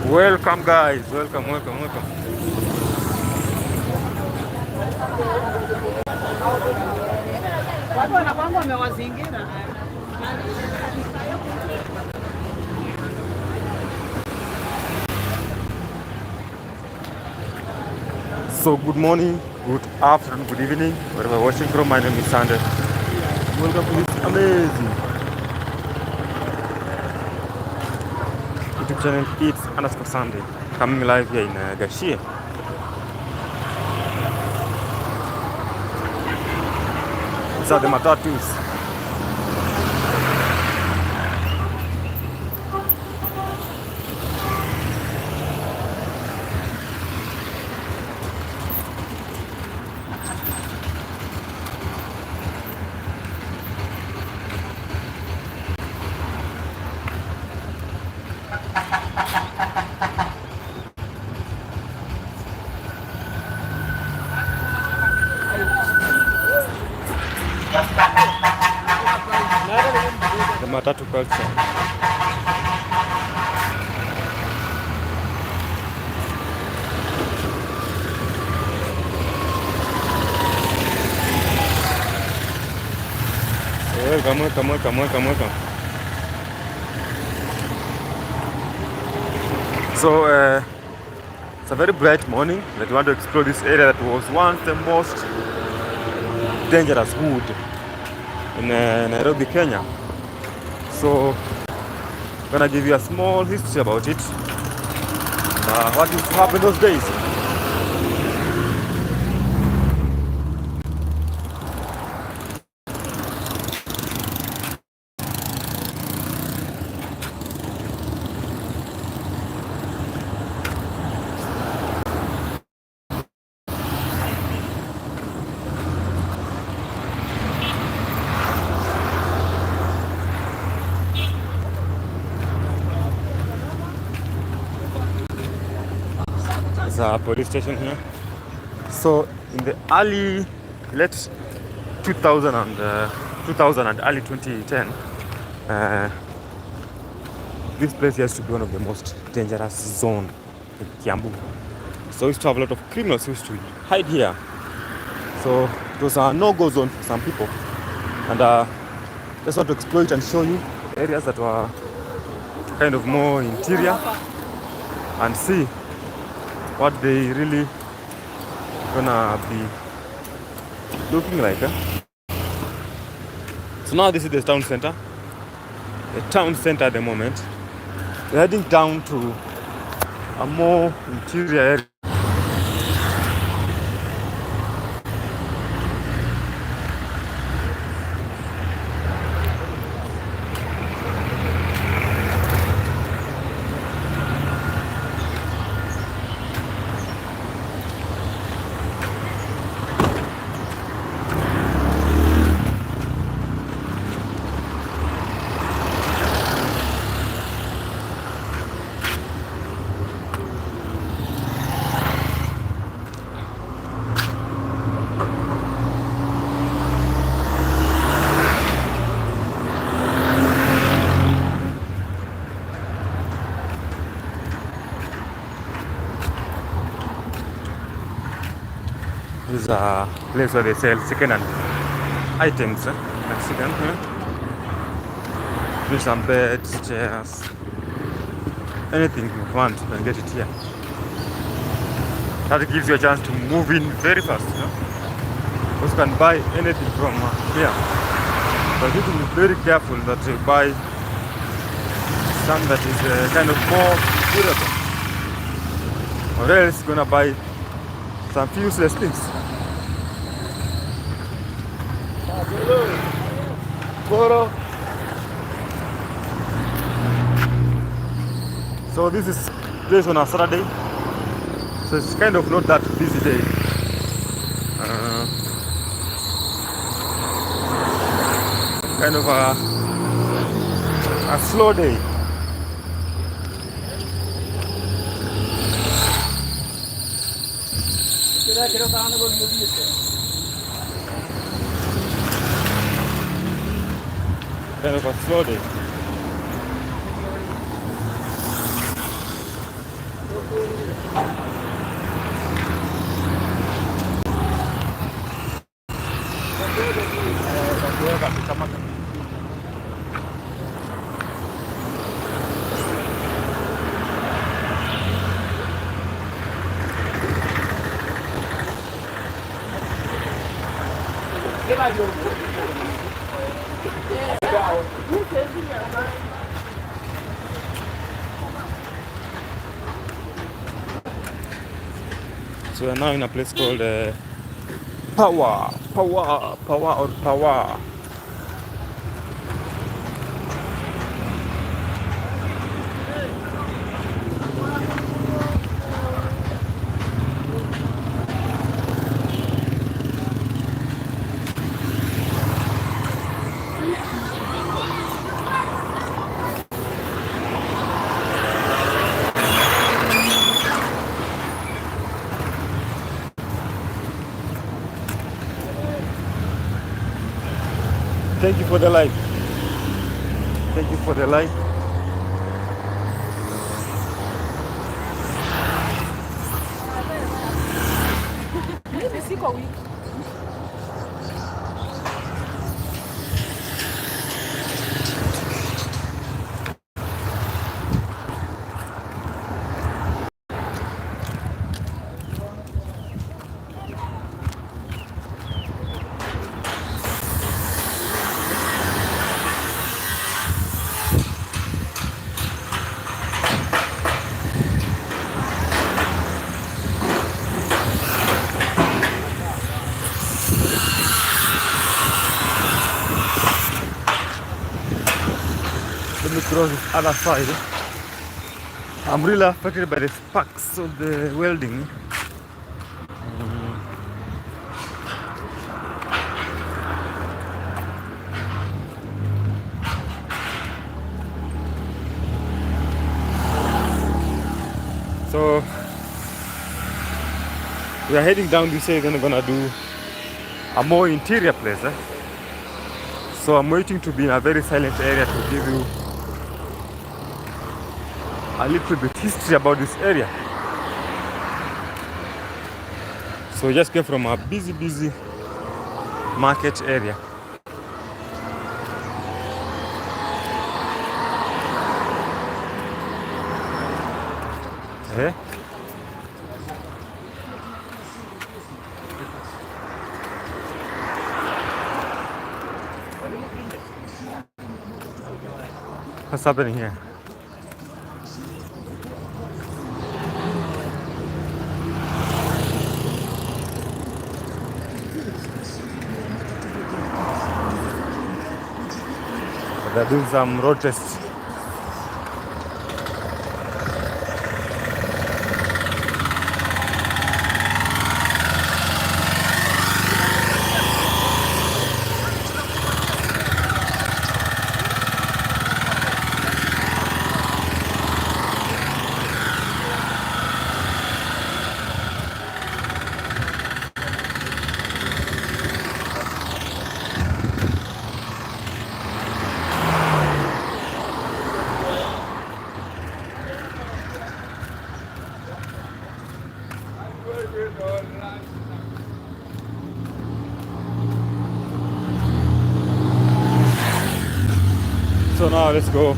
Welcome guys, welcome. So good morning, good afternoon, good evening, wherever you're watching from. My name is Sande. Welcome to this amazing YouTube channel. It's _Sande, coming live here in Gachie. These are the matatus. The matatu culture. Welcome. So it's a very bright morning that we want to explore this area that was once the most dangerous wood in Nairobi, Kenya. So I'm gonna give you a small history about it. What used to happen those days. There's a police station here. So in the late 2000 and early 2010, this place used to be one of the most dangerous zones in Kiambu. So we used to have a lot of criminals who used to hide here. So it was a no-go zone for some people. And just want to exploit and show you areas that were kind of more interior and see what they really gonna be looking like. So now this is the town center. The town center at the moment. We're heading down to a more interior area. This is a place where they sell second-hand items, like second. There's some beds, chairs, anything you want, you can get it here. That gives you a chance to move in very fast. Because you can buy anything from here. But you need to be very careful that you buy something that is kind of more durable. Or else you're gonna buy some useless things. So this is place on a Saturday. So it's kind of not that busy day. Kind of a slow day. Kind of a slow day. So we are now in a place called Power. Thank you for the like. Thank you for the like. Let me cross this other side. I'm really affected by the sparks of the welding. So we are heading down this way, then we're gonna do a more interior place. So I'm waiting to be in a very silent area to give you a little bit history about this area. So we just came from a busy market area. Okay. What's happening here? They're doing some road tests. So now let's go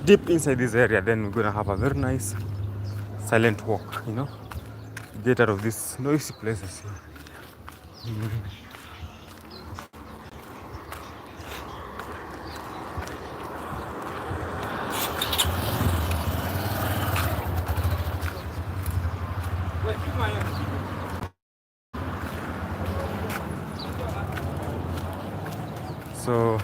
deep inside this area, then we're gonna have a very nice silent walk, you know, get out of these noisy places. So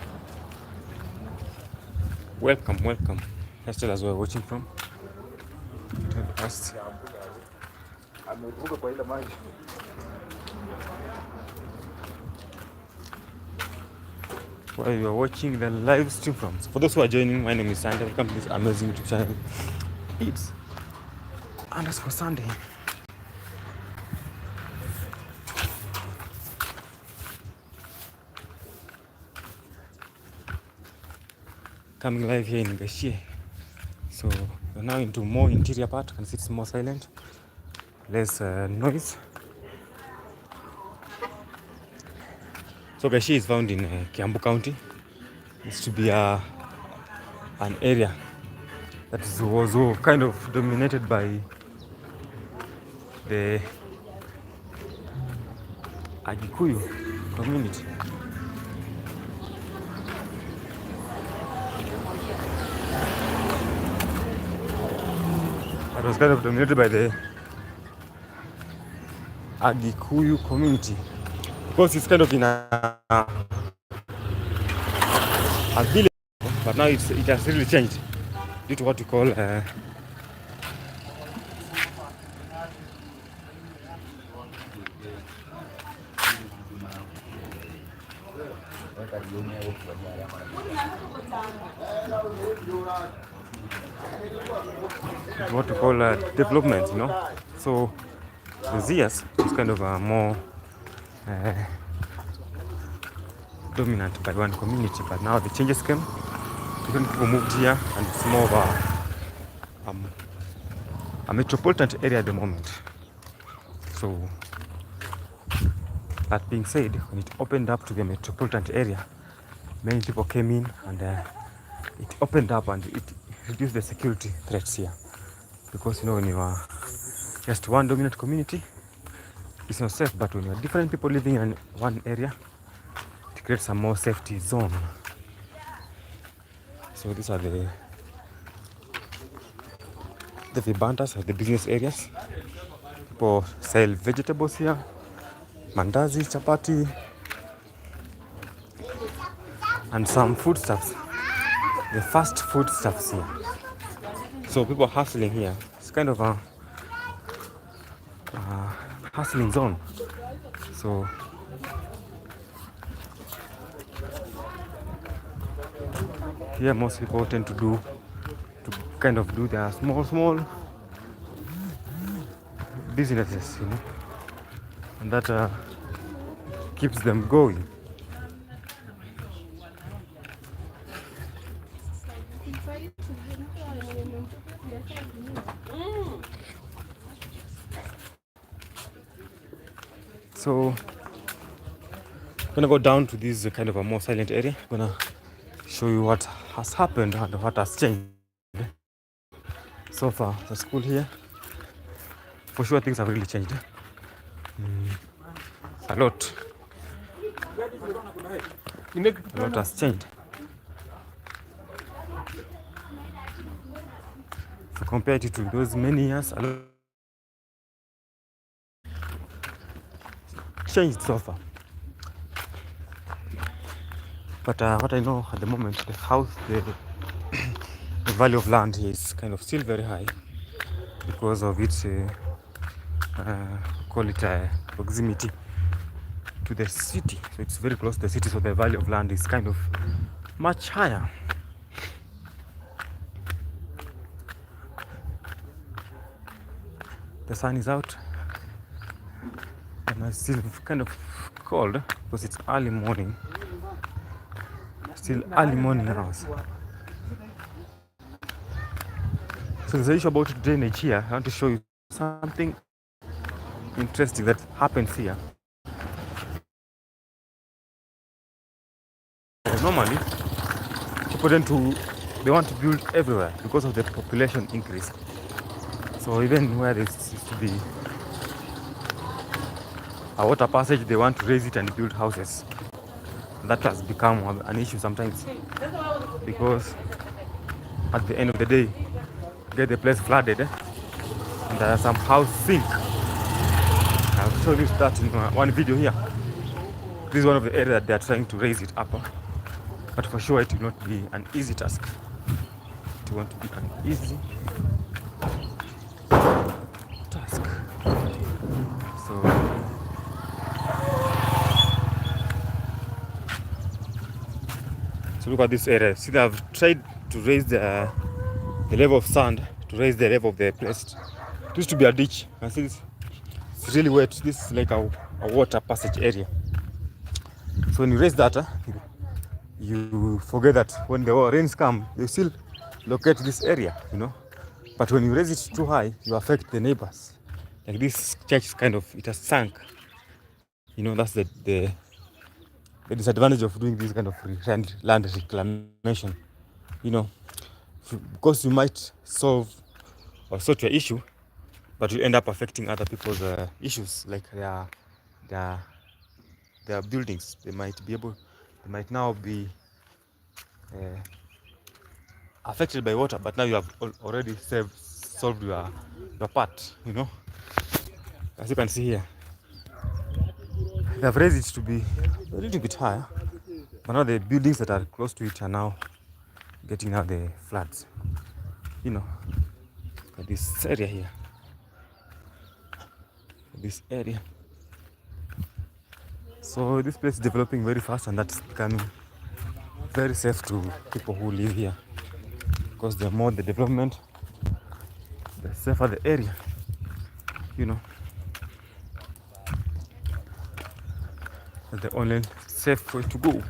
welcome. Let's tell us where we're watching from. Tell us. Where you are watching the live stream from. So for those who are joining, my name is Sande. Welcome to this amazing YouTube channel. It's _Sande. Coming live here in Gachie. So we're now into more interior part. You can see it's more silent, less noise. So Gachie is found in Kiambu County. It's to be an area that was kind of dominated by the Agikuyu community. It was kind of dominated by the Agikuyu community because it's kind of in a village, but now it has really changed due to what we call development, you know. So these years it's kind of more dominant by one community, but now the changes came. Different people moved here, and it's more of a metropolitan area at the moment. So that being said, when it opened up to the metropolitan area, many people came in, and it opened up and it reduced the security threats here. Because you know, when you are just one dominant community, it's not safe, but when you are different people living in one area, it creates a more safety zone. So these are the vibandas, or the business areas. People sell vegetables here, mandazi, chapati, and some foodstuffs, the fast food stuffs here. So people hustling here. It's kind of a hustling zone. So here most people tend to kind of do their small businesses, you know, and that keeps them going. So I'm gonna go down to this kind of a more silent area. I'm gonna show you what has happened and what has changed so far. The school here, for sure, things have really changed. A lot has changed. If you compare it to those many years, a lot changed so far. But what I know at the moment, the house, the value of land here is kind of still very high because of its call it proximity to the city. So it's very close to the city, so the value of land is kind of much higher. The sun is out, and it's still kind of cold because it's early morning. Still early morning hours. So there's an issue about drainage here. I want to show you something interesting that happens here. Normally, people they want to build everywhere because of the population increase. So even where there used to be a water passage, they want to raise it and build houses. That has become an issue sometimes because at the end of the day, get the place flooded and some house sink. I'll show you that in one video here. This is one of the areas that they are trying to raise it up, but for sure it will not be an easy task. It won't be an easy task. So look at this area. See, they have tried to raise the level of sand, to raise the level of the place. It used to be a ditch. You can see this. It's really wet. This is like a water passage area. So when you raise that, you forget that when the rains come, they still locate this area, you know. But when you raise it too high, you affect the neighbors. Like this church is kind of, it has sunk. You know, that's the disadvantage of doing this kind of land reclamation. You know, because you might solve or sort your issue, but you end up affecting other people's issues, like their buildings. They might now be affected by water, but now you have already solved your part, you know. As you can see here, they have raised it to be a little bit higher, but now the buildings that are close to it are now getting now the floods, you know. This area here, this area. So this place is developing very fast, and that's becoming very safe to people who live here, because the more the development, the safer the area, you know. That's the only safe way to go.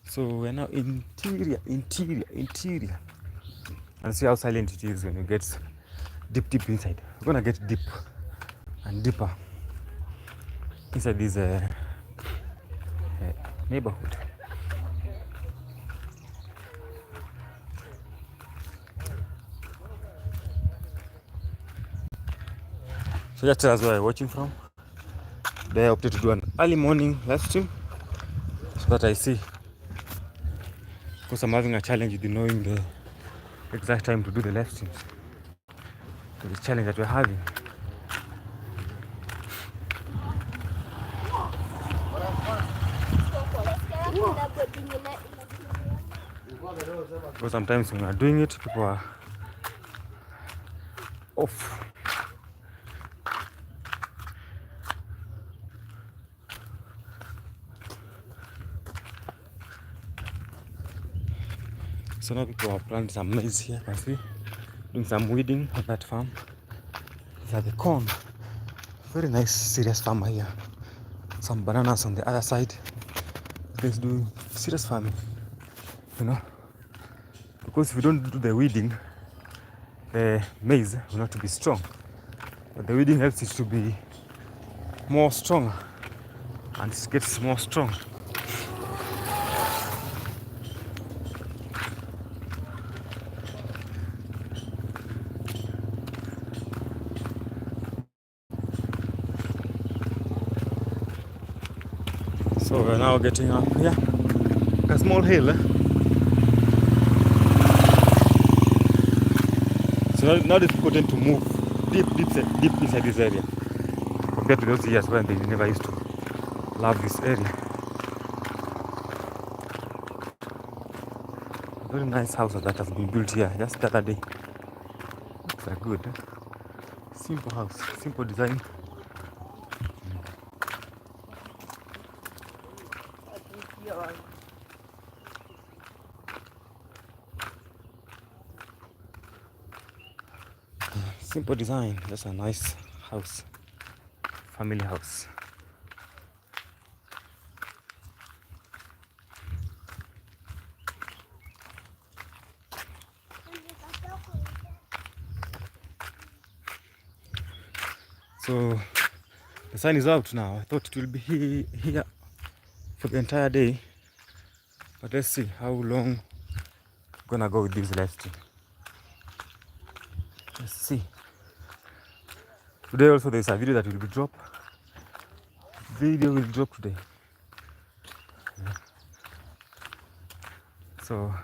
So we're now interior, and see how silent it is when you get deep inside. We're gonna get deep and deeper inside this neighborhood. So just tell us where you're watching from. They opted to do an early morning live stream so that I see, because I'm having a challenge with knowing the exact time to do the live streams. So the challenge that we're having. Because sometimes when we're doing it, people are off. So now people are planting some maize here, you can see, doing some weeding on that farm. These are the corn. Very nice, serious farmer here. Some bananas on the other side. Let's do serious farming, you know. Because if we don't do the weeding, the maize will not be strong. But the weeding helps it to be more strong, and it gets more strong. So we're now getting up here, a small hill. So now these people tend to move deep inside this area, compared to those years when they never used to love this area. A very nice house that has been built here just the other day. Looks like good. Simple house, simple design. Simple design, just a nice house, family house. So the sun is out now. I thought it will be here for the entire day, but let's see how long I'm gonna go with this live stream. Let's see. Today also there's a video that will be dropped. Video will drop today. So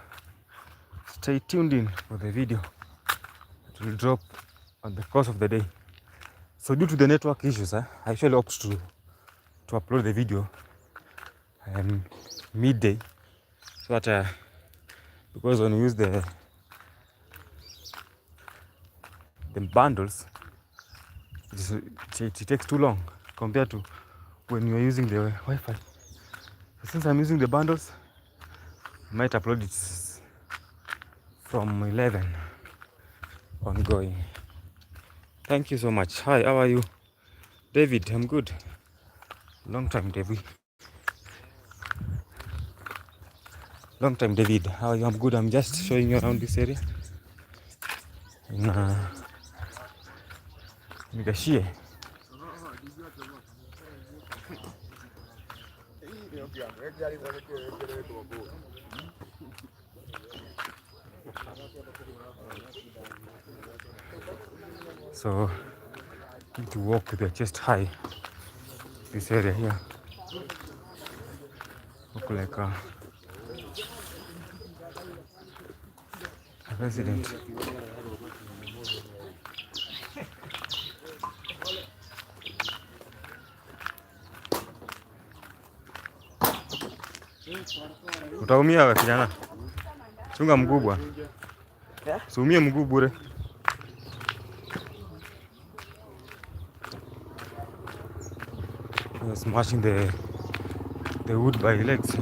stay tuned in for the video. It will drop on the course of the day. So due to the network issues, I actually opt to upload the video midday, so that because when we use the bundles, it takes too long compared to when you're using the Wi-Fi. So since I'm using the bundles, I might upload it from 11 ongoing. Thank you so much. Hi, how are you? David, I'm good. Long time, David. Long time, David. How are you? I'm good. I'm just showing you around this area. In Gachie. So I need to walk with the chest high. This area here. Look like a resident. Utaumia wewe kijana. Chunga mguu bwana. Usiumie mguu bure. Smashing the wood by legs.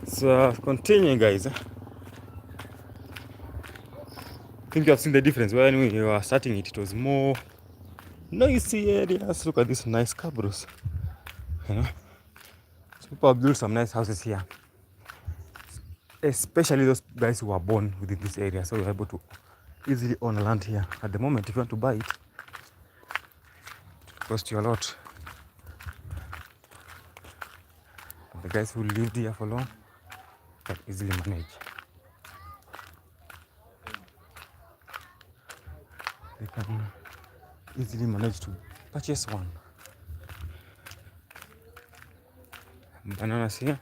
So continuing, guys. I think you have seen the difference. When we were starting it, it was more noisy areas. Look at this nice cabros. You know, so people have built some nice houses here, especially those guys who are born within this area, so you're able to easily own land here. At the moment, if you want to buy it, it costs you a lot. But the guys who lived here for long can easily manage. They can easily manage to purchase one. Bananas here.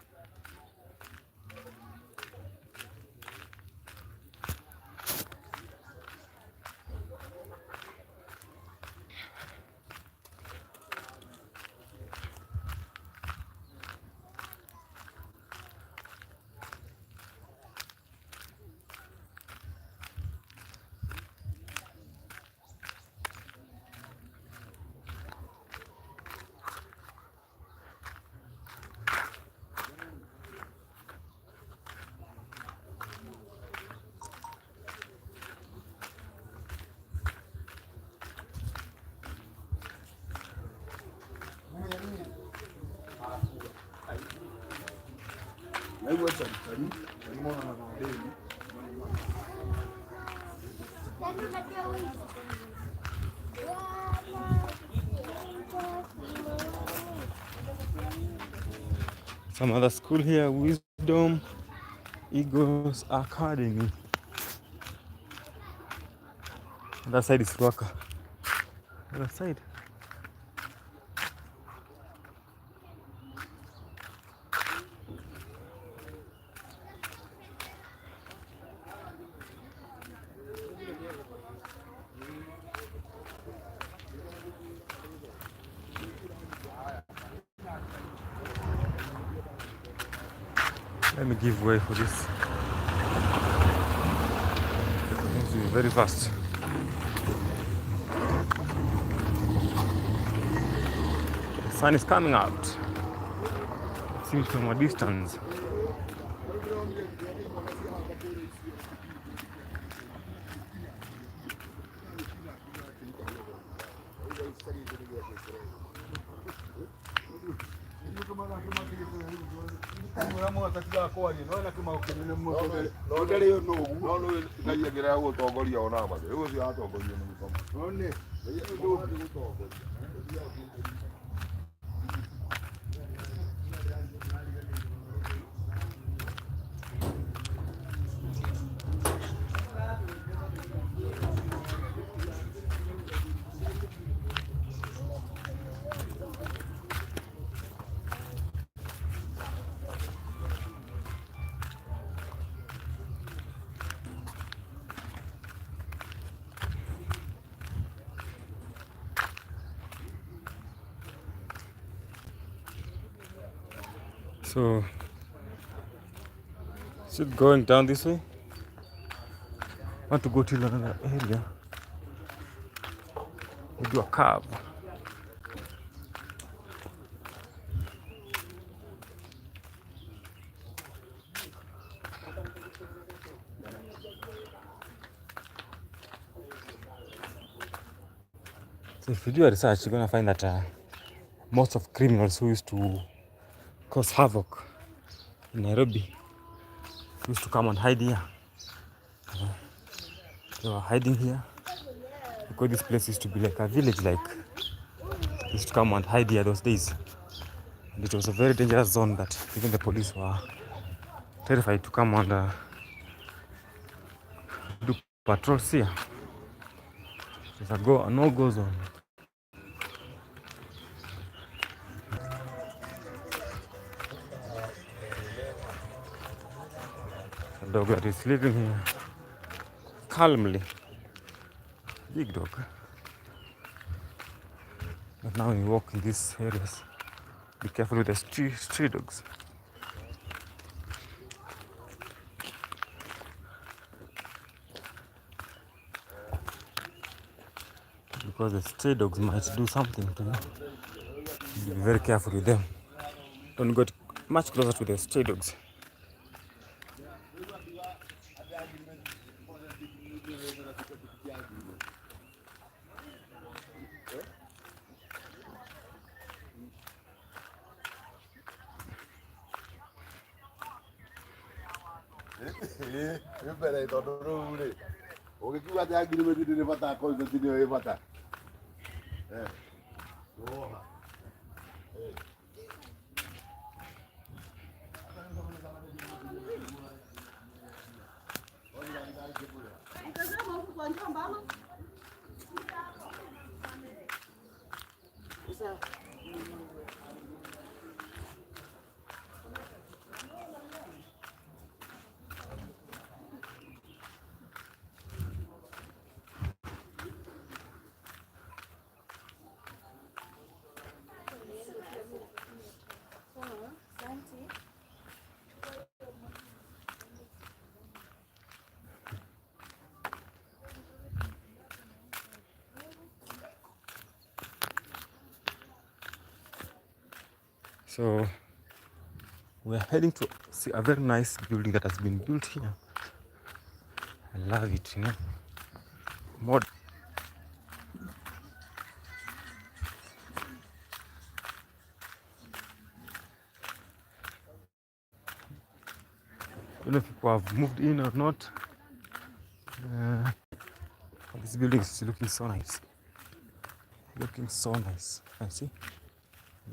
Some other school here, Wisdom Eagles Academy. That side is Waka. Other side. Let me give way for this. It needs to be very fast. The sun is coming out. It seems from a distance. So, is it going down this way? I want to go to another area. We do a curve. So if you do a research, you're gonna find that most of criminals who used to cause havoc in Nairobi used to come and hide here. They were hiding here because this place used to be like a village, like they used to come and hide here those days. And it was a very dangerous zone that even the police were terrified to come and do patrols here. It's a no-go zone. A dog that is living here calmly. Big dog. But now when you walk in these areas, be careful with the stray dogs. Because the stray dogs might do something to you. Be very careful with them. Don't get much closer to the stray dogs. So we are heading to see a very nice building that has been built here. I love it, you know. Mod. I don't know if people have moved in or not. This building is looking so nice. Looking so nice. I see.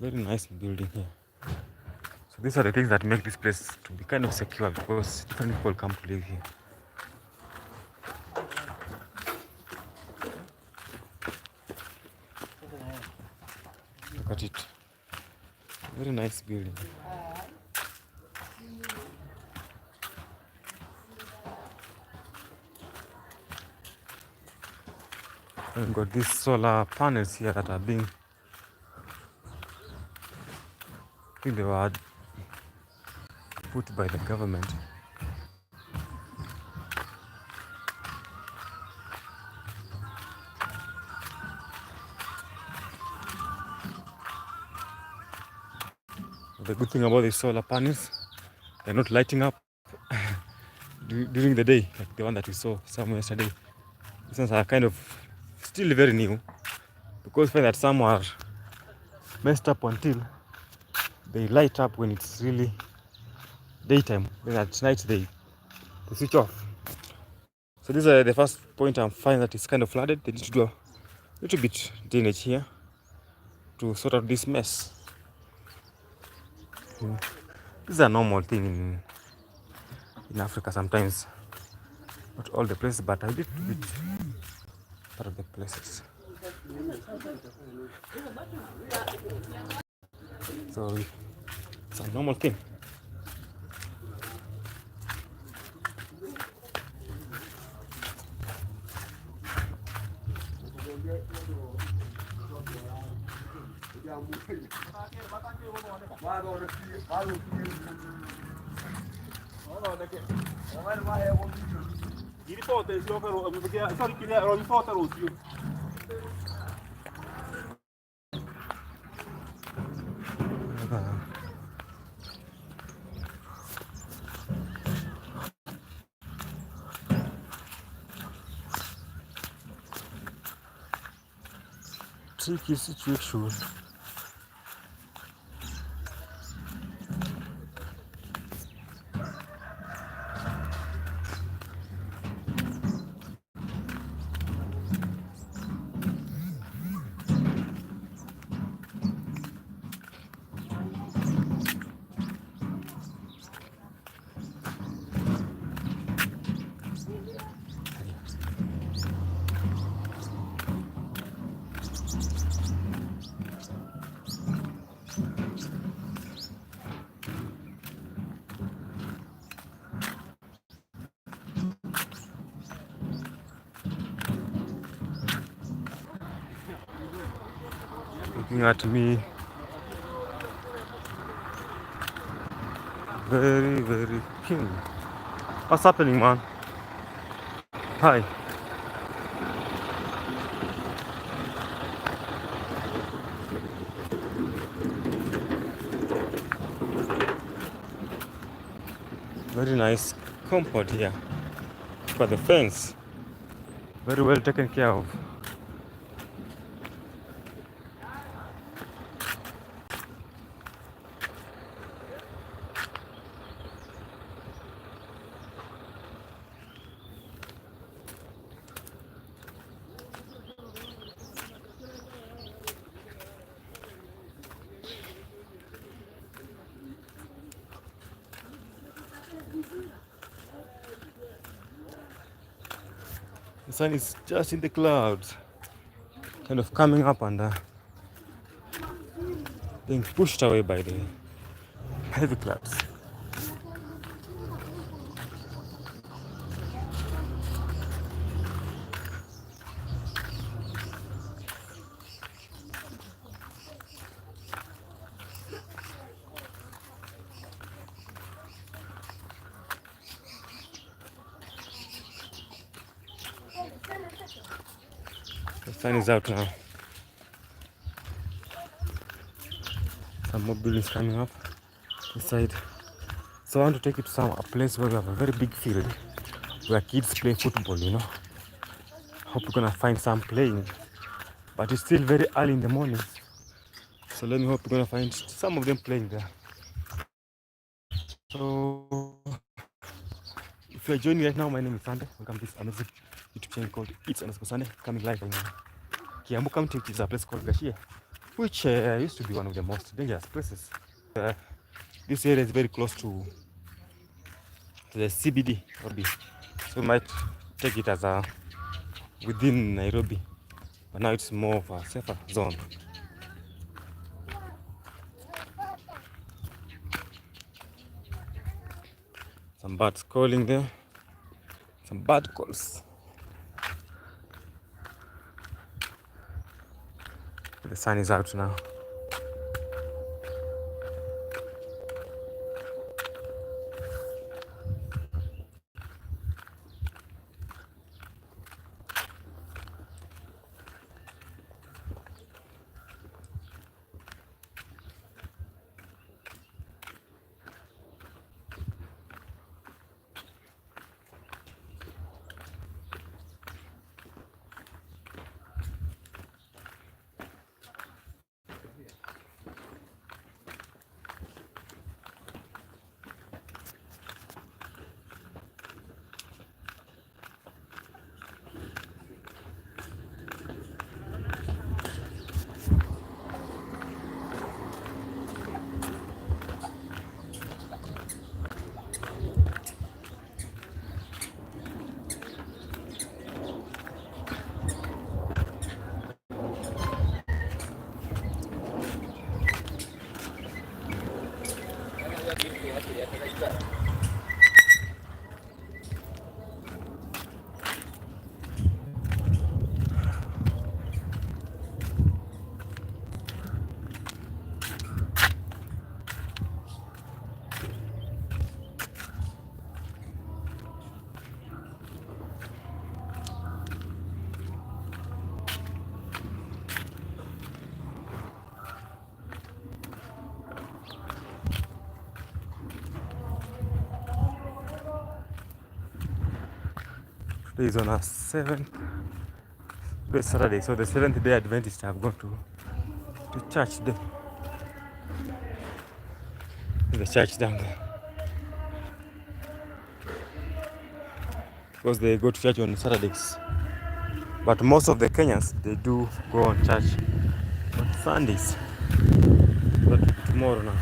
Very nice building here. So these are the things that make this place to be kind of secure because different people come to live here. Look at it. Very nice building. And we've got these solar panels here that are being, I think they were put by the government. The good thing about these solar panels, they're not lighting up during the day, like the one that we saw somewhere yesterday. These ones are kind of still very new, because I find that some are messed up until they light up when it's really daytime, then at night they switch off. So this is the first point I'm finding that it's kind of flooded. They need to do a little bit drainage here to sort out this mess. This is a normal thing in Africa sometimes. Not all the places, but a little bit part of the places. So it's a normal thing. Tricky situation. Looking at me very, very keen. What's happening, man? Hi. Very nice compound here. But the fence, very well taken care of. The sun is just in the clouds, kind of coming up and being pushed away by the heavy clouds. The sun is out now. Some more buildings coming up inside. So I want to take you to a place where we have a very big field where kids play football, you know. Hope we're gonna find some playing. But it's still very early in the morning. So let me hope we're gonna find some of them playing there. So if you're joining right now, my name is Sande. Welcome to this amazing YouTube channel called It's Sande, coming live in Kiambu County, which is a place called Gachie, which used to be one of the most dangerous places. This area is very close to the CBD, Nairobi. So we might take it as a within Nairobi, but now it's more of a safer zone. Some birds calling there, some bird calls. The sun is out now. Today is on a 7th. Today is Saturday, so the 7th-day Adventists have gone to church there. The church down there. Because they go to church on Saturdays. But most of the Kenyans, they do go on church on Sundays. But tomorrow now.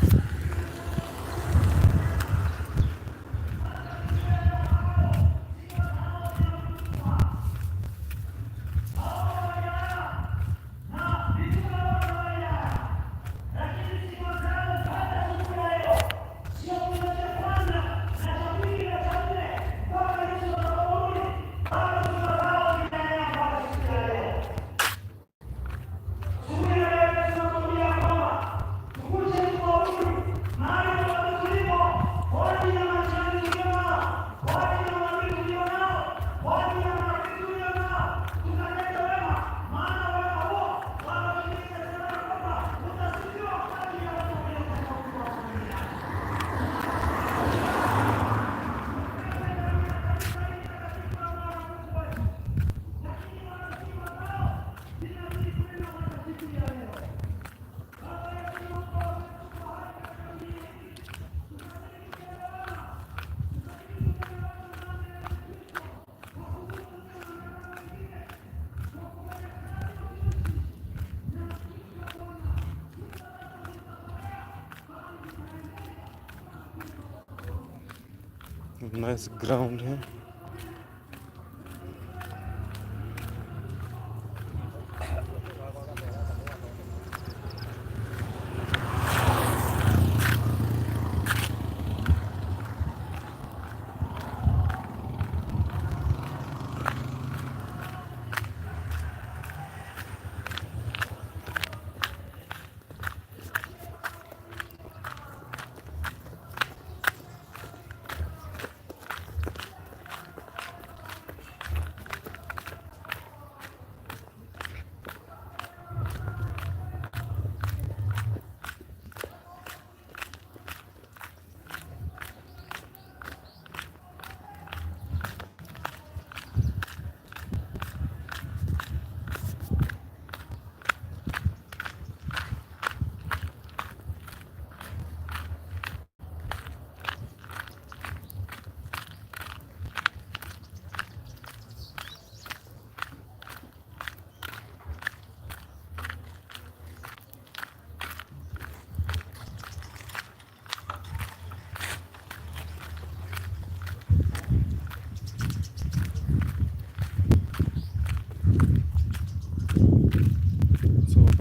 Nice ground here.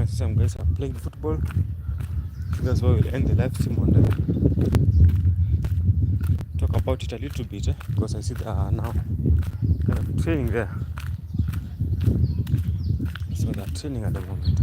Some guys are playing football. So that's why we'll end the live stream on there. Talk about it a little bit, because I see they are now kind of training there. So they're training at the moment.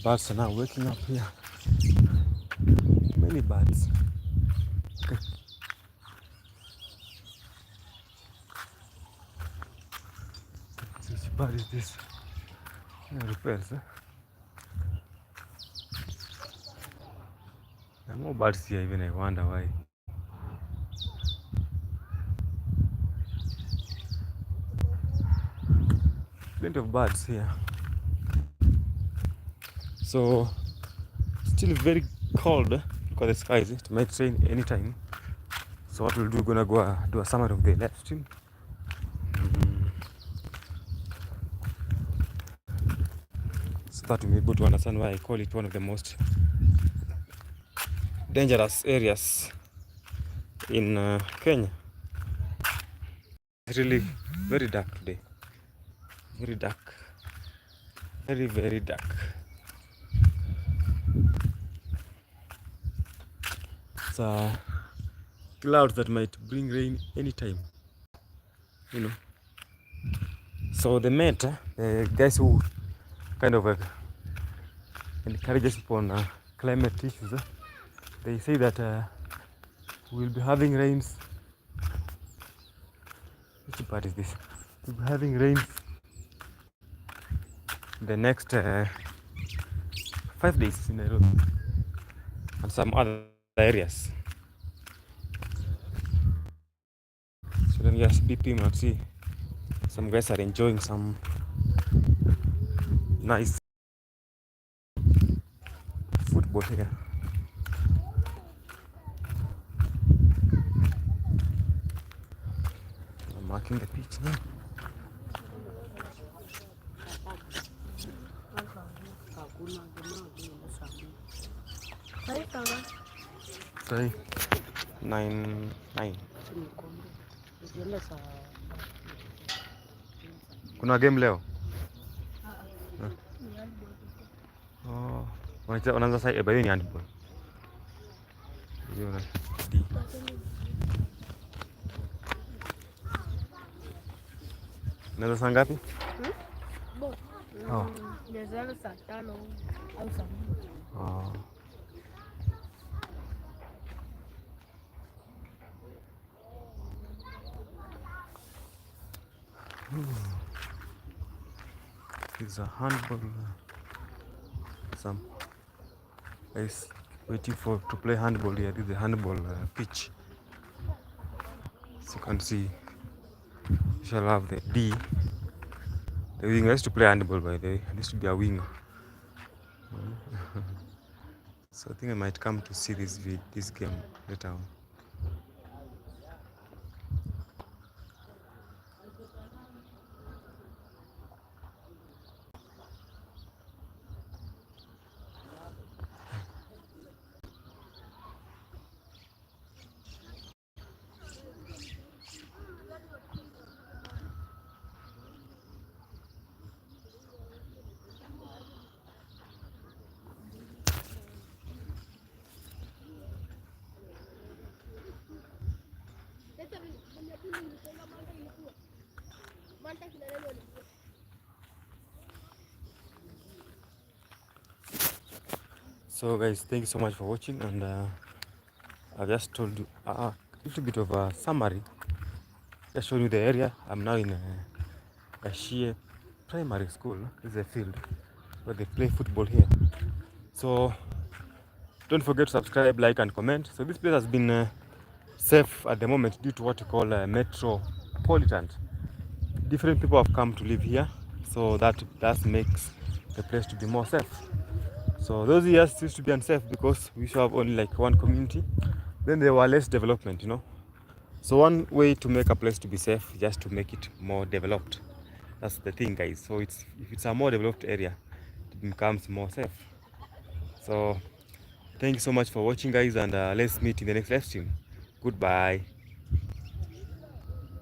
Birds are now waking up here. Many birds. Okay. Which bird is this? Repairs, There are more birds here, even I wonder why. Plenty of birds here. So still very cold. Look at the skies. It might rain anytime. So what we'll do, we're gonna go do a summary of the live stream. so that we'll be able to understand why I call it one of the most dangerous areas in Kenya. It's really very dark today. Very dark. Very, very dark. It's clouds that might bring rain anytime. You know. So the Met, the guys who kind of encourages upon climate issues, they say that we'll be having rains. Which part is this? We'll be having rains the next 5 days in Nairobi and some other areas. So then just BP and see some guys are enjoying some nice football here. I'm marking the pitch now. Sorry, 9. Kuna game leo? Oh, wanaanza sasa hiyo ni handball. Hiyo D. Naanza saa ngapi? Oh. Naanza saa 5 au saa 4. Oh. It's a handball. Some guys waiting to play handball here. This is the handball pitch. So you can see we shall have the D. The winger has to play handball, by the way. It needs to be a winger. So I think I might come to see this game later on. So guys, thank you so much for watching, and I've just told you a little bit of a summary. Just showing you the area. I'm now in Gachie primary school. This is a field where they play football here. So don't forget to subscribe, like and comment. So this place has been safe at the moment due to what you call metropolitan. Different people have come to live here, so that makes the place to be more safe. So those years used to be unsafe because we used to have only like one community. Then there were less development, you know. So one way to make a place to be safe is just to make it more developed. That's the thing, guys. So if it's a more developed area, it becomes more safe. So thank you so much for watching, guys, and let's meet in the next live stream. Goodbye.